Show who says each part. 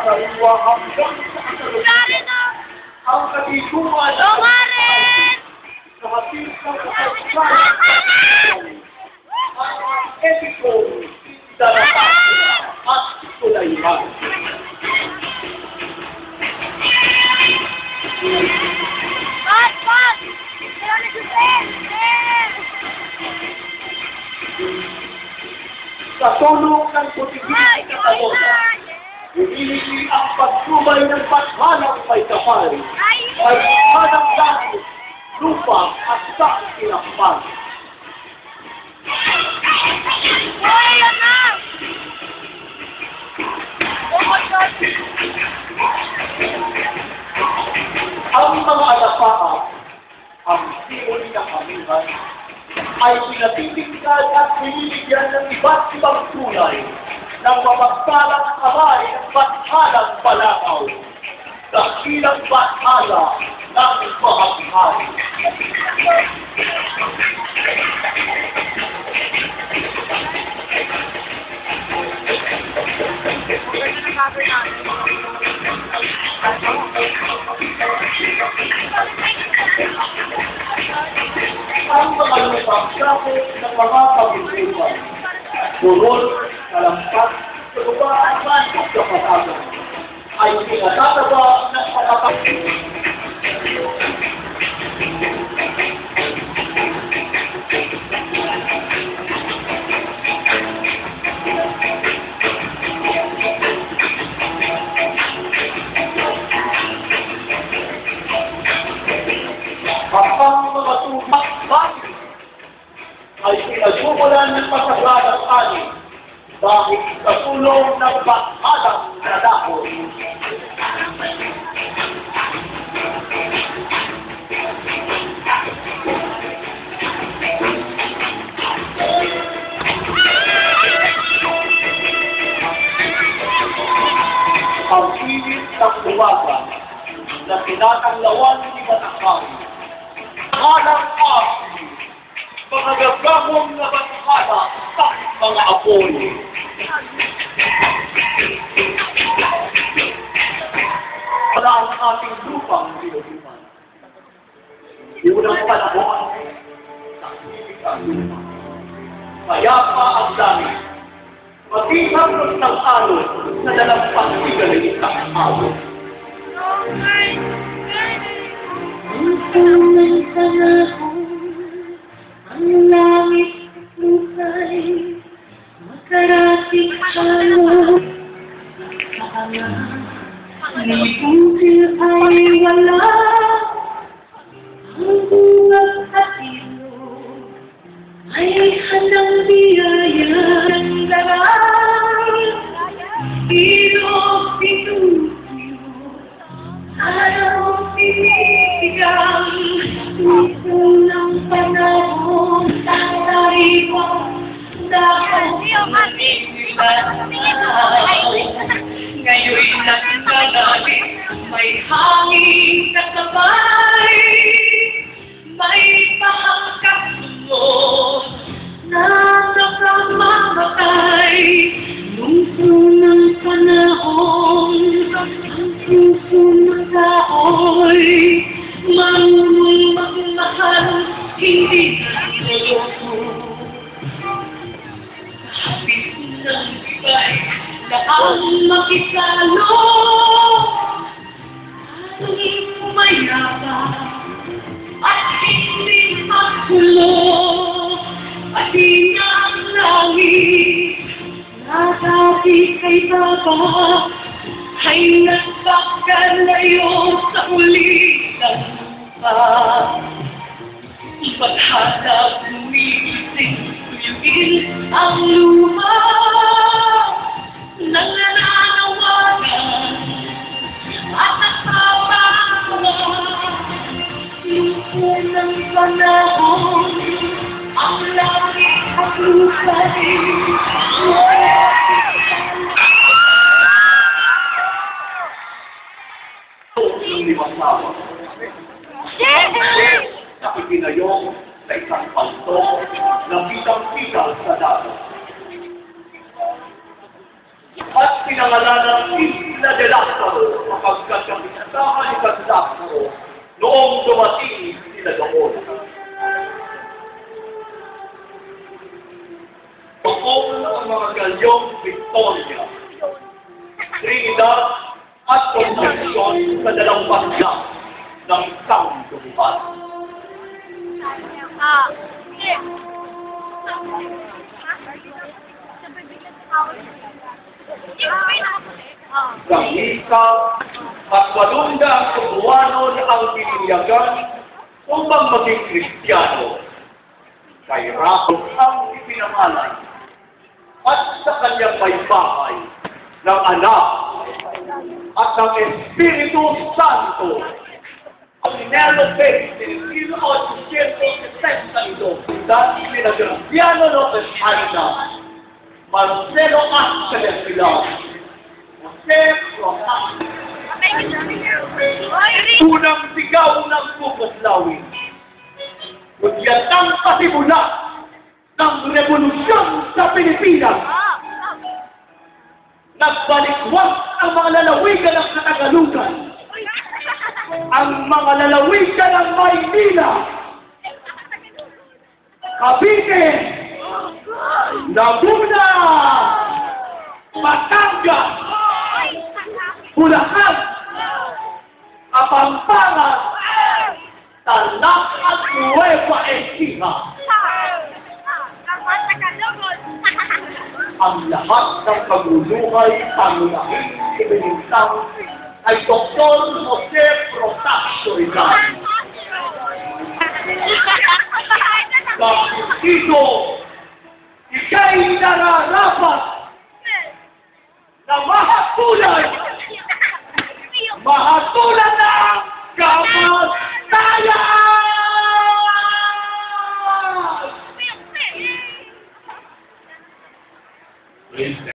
Speaker 1: sariwa hanggang sa kasalukuyan. Ang katitungan sa hatid ng kasaysayan ang etiko, daratan at sulaiman. Sa tulong ng putigil sa Kataloga, hinihili ang pagtubay ng bathalang may kapal, may bathalang langit, lupa at saan tinakpan. Ang mga alapaap, ang simuli ng kamihan, ay pinatitingkad at binibigyan ng iba't ibang kulay ng mapagpalang kamay ng bathalang palakaw, dakilang bathala ng mahal. Ang mga lupagsapot ng mga pag-isipan, burol, kalampas, kagugaan man at kapatagan, ay pinatataba ng pagkakasipan. Ang mga tumak-bakit ay pinagmumulan ng pasaganang ani dahil sa tulong ng bathalang nadahon. Ang pilit ng umaga na tinatanglawan ni Matakari, halang asi, mga gagawang na bathala sa mga apoy. Wala ang ating lupang binubuhan. Di unang panahon, tahimik ang lupa. Kaya pa ang dami, matitang ng alon na dalampang sigaling sa alon.
Speaker 2: Ang panahon, ang langit lukay, makarating palong, may pusil ay wala, ang buwag at ilog, ay handang biyaya ng daral, ilog pinutyo, araw pinitigang, ito ng panahon, tatariwang, dapat ngayon'y nagdadali, may hangin kasabay, may pahangkap mo na nakamamatay. Nung unang panahon, ang puso ng tao'y marunong magmahal, hindi naloloko. Hapit ng iba'y na ang makisalo, ating umayaba at hindi magkulo, pati na ang langit na dati kay Baba ay nagpakalayo sa ulitan pa. Ipaghanap umiising tuyuin ang luha ng nananawagan at nagpapawa. Yung unang panahon, ang langit at lupa'y
Speaker 1: limasawa. Na ipinayong sa isang palto na pitang-pitang sa dagat. At pinangalan ng Isla de mga galyong Victoria, Trinidad at Concepcion sa dalawang banda ng Sanggunian. Sa Ika at 80 Cebuano na ang pininyagan upang maging Kristiyano. Kay Raul ang ipinangalan at sa kanyang may bahay ng Anak at ng Espiritu Santo. Ang Nero Faith, Filipino o 160 ito, dati pinag-Graciano Lopez Aina, Marcelo A. Celestial, Jose Rojas, unang sigaw ng Bukoslawin, kunyatang pasimula ng revolusyon sa Pilipinas. Nagbalikwag ang mga lalawigan ng Katagalugan, ang mga lalawigan ng Maynila, Cavite, Laguna, Batangas, Bulacan, Kapampangan, Tarlac at Nueva Ecija. Ang lahat ng paguluhay, pangunahing ibinintang ay Dr. Jose Protasio Rizal. Dahil dito, ika'y nararapat na mahatulan ng kamay